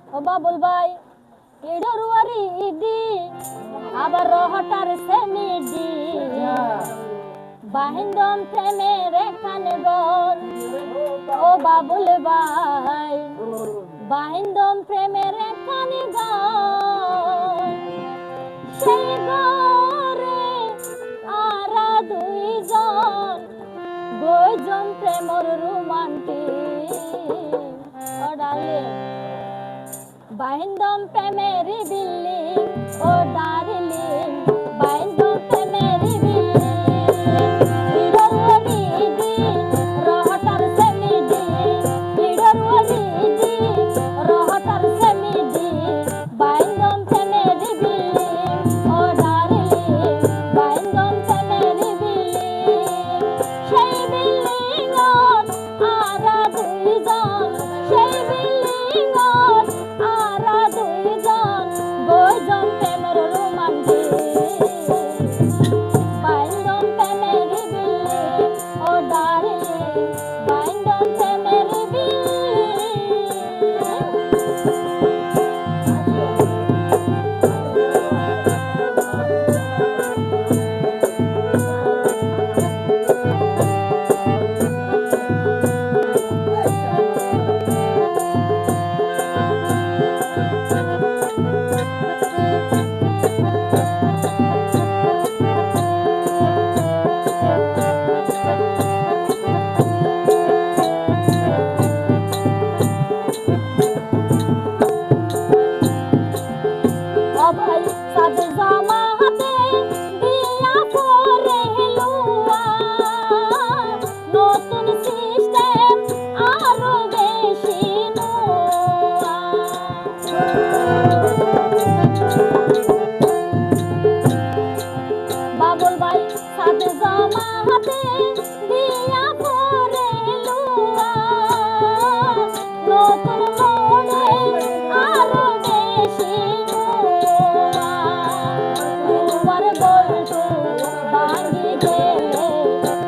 ও বাবুল ভাই ইডরুয়ারি ইডি আবার রহটার সেমিডি বাহিন্দম প্রেমের এখানে গল ও বাবুল ভাই বাহিন্দম প্রেমের এখানে গল সেই গরে আরা দুইজন দুইজন প্রেমর রোমান্টিক ও ডার্লিং বাহিন্দম প্রেমের বিল্ডিং ও ডার্লিং বাহিন্দম প্রেমের বিল্ডিং ইডরুয়ারি ইডি রহটার সেমিডি ইডরুয়ারি ইডি রহটার সেমিডি বাহিন্দম প্রেমের বিল্ডিং ও ডার্লিং বাহিন্দম প্রেমের বিল্ডিং সেই বিল্ডিং আরা দুইজন সেই বিল্ডিং আরা দুইজন দুইজন প্রেমের রোমান্টিক বাহিন্দম প্রেমের বিল্ডিং ও ডার্লিং বাহিন্দম প্রেমের বিল্ডিং ভাই সাদ জামা হাতে দিয়া পরে লুয়া নতুন সিস্টেম আরো বেশি নোয়া বাবুল ভাই সাদ জামা হাতে দিয়া পরে লুয়া নতুন মডেল আরো বেশি লুয়ার বল্টু ভাঙি গেলে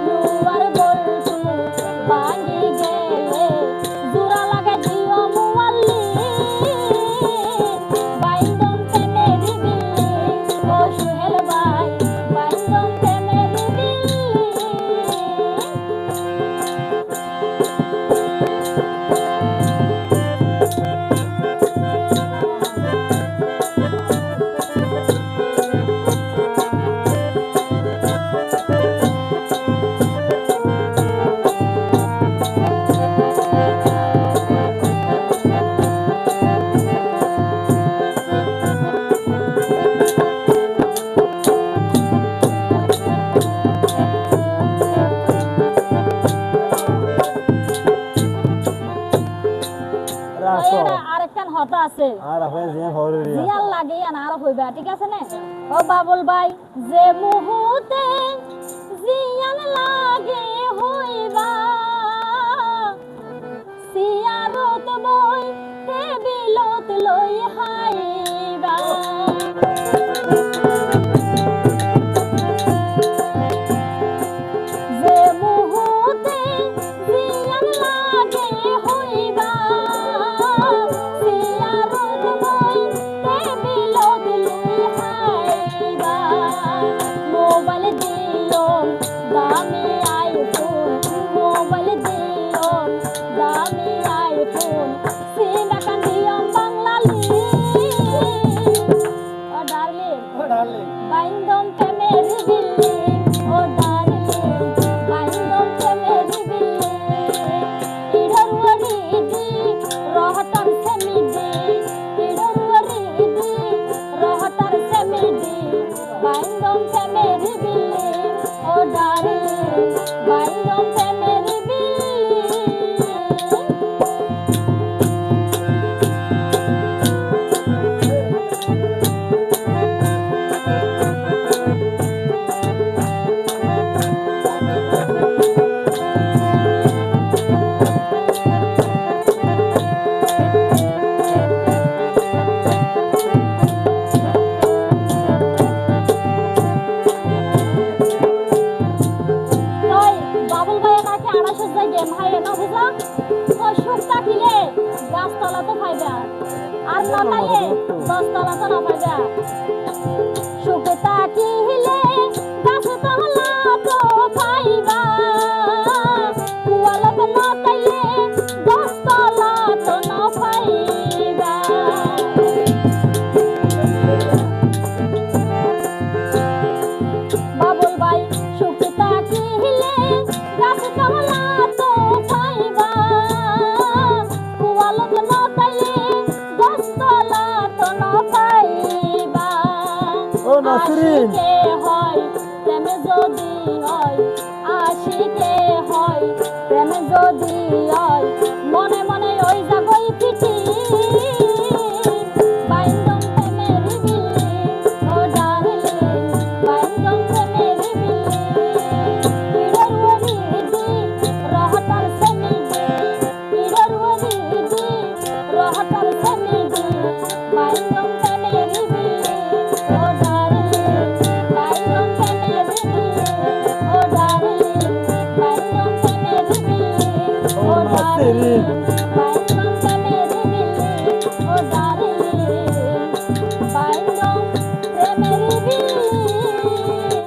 লুয়ার বল্টু ভাঙি গেলে জোড়া লাগা দিও মুয়াল্লি বাইন্দম প্রেমের বিল্ডিং ও সুহেল ভাই বাইন্দম প্রেমের বিল্ডিং আরেকখান হতা আছে আর আপনি যে হরে জিয়াল লাগে আর হইবা ঠিক আছে না ও বাবুল ভাই যে মুহূর্তে জিয়াল লাগে হইবা সিয়ারত বই টেবিলত লই হাইবা যে মুহূর্তে জিয়াল লাগে হইবা সিয়ারত বই টেবিলত লই হাইবা মোবাইল দিও দামি আইফোন মোবাইল দিও দামি আইফোন সিনা কান্দিয়ম বাংলালি ও ডার্লিং বাইন্দম প্রেমের বিল্ডিং ও ডার্লিং বাইন্দম প্রেমের বিল্ডিং ইডরুয়ারি ইডি রহটার সেমিডি ইডরুয়ারি ইডি রহটার সেমিডি বাইন্দম প্রেমের বিল্ডিং ও ডার্লিং বাইন্দম প্রেমের বিল্ডিং নটাইলে দশতলা তো না পাইবা সুখে থাকিলে গাছতলা তো পাইবা কুয়ালক নটাইলে দশতলা তো না পাইবা বাবুল ভাই সুখে থাকিলে গাছতলা তো পাইবা কুয়ালক নটাইলে দশতলা তো না পাইবা ও নাসরিন আশিকে হয় প্রেমে যদি হয় আশিকে হয় প্রেমে যদি হয়